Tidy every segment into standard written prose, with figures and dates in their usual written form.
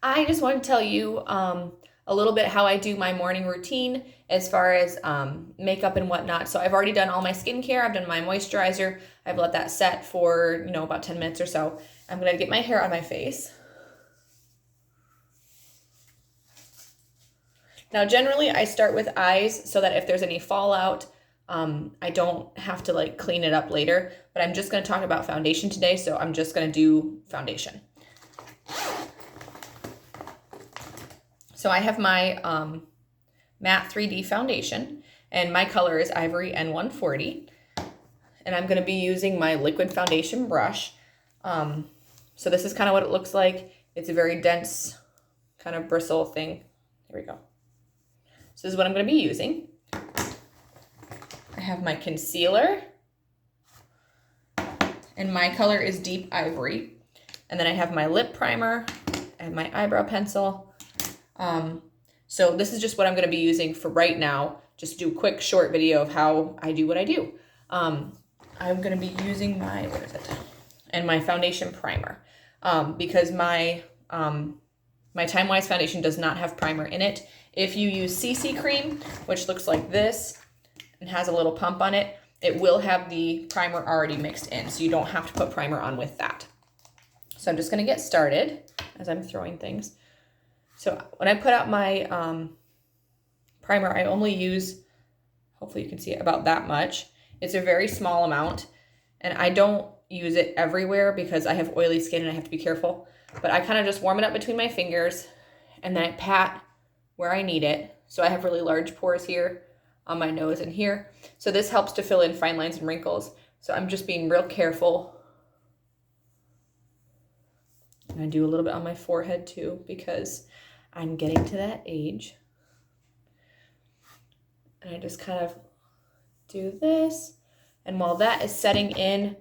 I just wanted to tell you a little bit how I do my morning routine as far as makeup and whatnot. So I've already done all my skincare. I've done my moisturizer. I've let that set for, about 10 minutes or so. I'm going to get my hair on my face. Now, generally, I start with eyes so that if there's any fallout, I don't have to like clean it up later. But I'm just going to talk about foundation today, so I'm just going to do foundation. So I have my matte 3D foundation, and my color is Ivory N140. And I'm going to be using my liquid foundation brush. So this is kind of what it looks like. It's a very dense kind of bristle thing. Here we go. So this is what I'm going to be using. I have my concealer, and my color is Deep Ivory. And then I have my lip primer, I have my eyebrow pencil. So this is just what I'm going to be using for right now. Just do a quick short video of how I do what I do. I'm going to be using my, and my foundation primer, because my Time Wise foundation does not have primer in it. If you use CC cream, which looks like this and has a little pump on it, it will have the primer already mixed in, so you don't have to put primer on with that. So I'm just going to get started as I'm throwing things. So when I put out my primer, I only use, hopefully you can see it, about that much. It's a very small amount, and I don't use it everywhere because I have oily skin and I have to be careful. But I kind of just warm it up between my fingers, and then I pat where I need it. So I have really large pores here on my nose and here. So this helps to fill in fine lines and wrinkles. So I'm just being real careful. And I do a little bit on my forehead too, because I'm getting to that age. And I just kind of do this. And while that is setting in,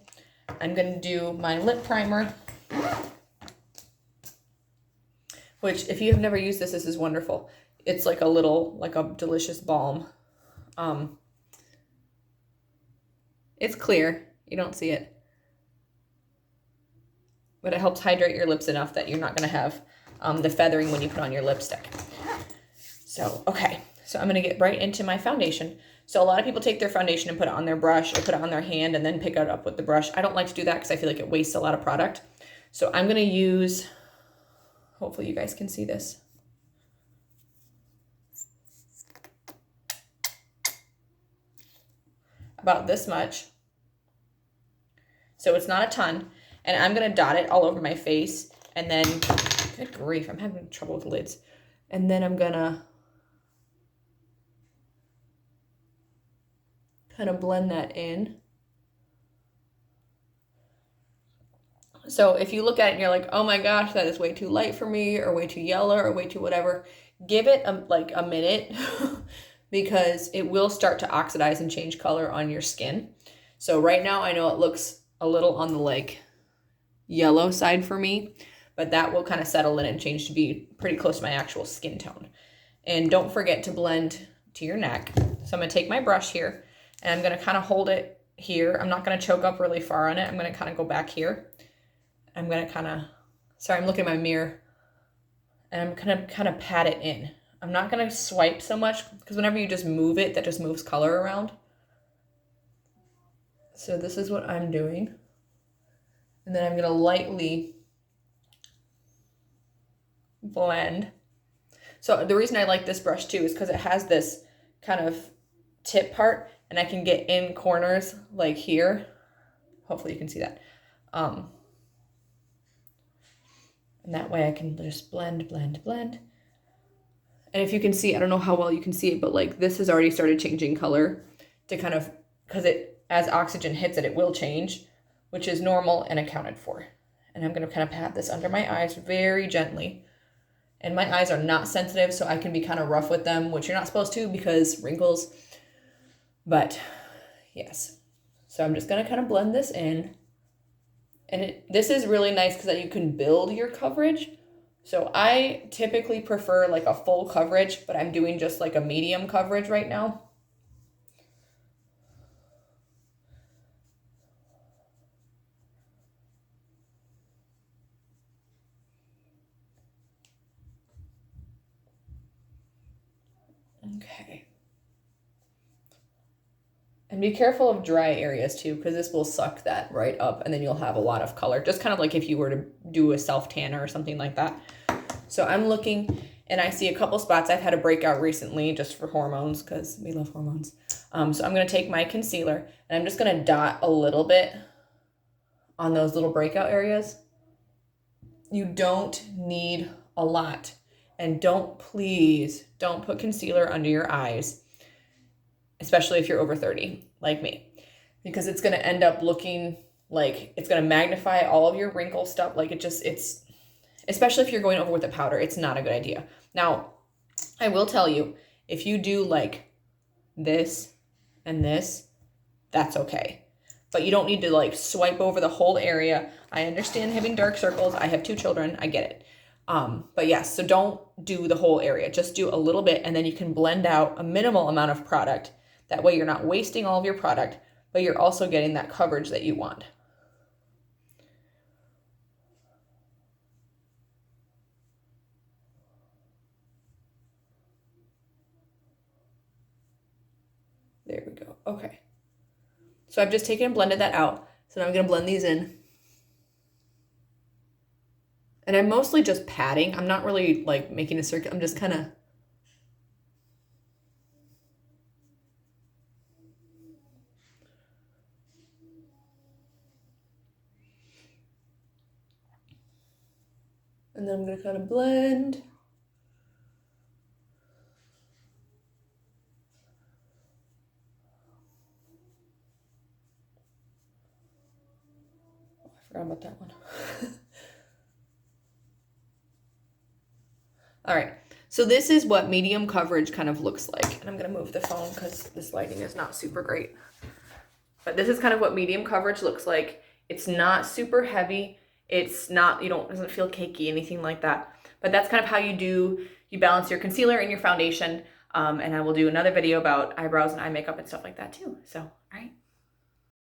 I'm going to do my lip primer, which if you have never used this, this is wonderful. It's like a delicious balm. It's clear. You don't see it. But it helps hydrate your lips enough that you're not going to have the feathering when you put on your lipstick. So, okay. So I'm going to get right into my foundation. So a lot of people take their foundation and put it on their brush or put it on their hand and then pick it up with the brush. I don't like to do that because I feel like it wastes a lot of product. So I'm going to use, hopefully you guys can see this. About this much. So it's not a ton. And I'm going to dot it all over my face. And then, good grief, I'm having trouble with lids. And then I'm going to kind of blend that in. So if you look at it and you're like, oh my gosh, that is way too light for me, or way too yellow, or way too whatever, give it like a minute because it will start to oxidize and change color on your skin. So right now I know it looks a little on the like yellow side for me, but that will kind of settle in and change to be pretty close to my actual skin tone. And don't forget to blend to your neck. So I'm going to take my brush here and I'm going to kind of hold it here. I'm not going to choke up really far on it. I'm going to kind of go back here. I'm going to kind of, sorry, I'm looking at my mirror, and I'm going to kind of pat it in. I'm not going to swipe so much because whenever you just move it, that just moves color around. So this is what I'm doing. And then I'm going to lightly blend. So the reason I like this brush too is because it has this kind of tip part, and I can get in corners like here. Hopefully you can see that. And that way I can just blend, blend, blend. And if you can see, I don't know how well you can see it, but like this has already started changing color to kind of, because it, as oxygen hits it, it will change, which is normal and accounted for. And I'm going to kind of pat this under my eyes very gently. And my eyes are not sensitive, so I can be kind of rough with them, which you're not supposed to because wrinkles. But yes, so I'm just going to kind of blend this in. And this is really nice because then you can build your coverage. So I typically prefer like a full coverage, but I'm doing just like a medium coverage right now. Okay. And be careful of dry areas too, because this will suck that right up and then you'll have a lot of color. Just kind of like if you were to do a self-tanner or something like that. So I'm looking and I see a couple spots. I've had a breakout recently just for hormones because we love hormones. So I'm going to take my concealer and I'm just going to dot a little bit on those little breakout areas. You don't need a lot. And please don't put concealer under your eyes, especially if you're over 30, like me, because it's going to end up looking like it's going to magnify all of your wrinkle stuff. Like it's, especially if you're going over with a powder, it's not a good idea. Now, I will tell you, if you do like this and this, that's okay. But you don't need to like swipe over the whole area. I understand having dark circles. I have 2 children. I get it. But yes, so don't do the whole area. Just do a little bit and then you can blend out a minimal amount of product. That way you're not wasting all of your product, but you're also getting that coverage that you want. There we go. Okay. So I've just taken and blended that out. So now I'm going to blend these in. And I'm mostly just patting. I'm not really like making a circle. I'm just kind of. And then I'm going to kind of blend. Oh, I forgot about that one. All right, so this is what medium coverage kind of looks like. And I'm gonna move the phone because this lighting is not super great. But this is kind of what medium coverage looks like. It's not super heavy. It's not, doesn't feel cakey, anything like that. But that's kind of how you balance your concealer and your foundation. And I will do another video about eyebrows and eye makeup and stuff like that too. So, all right.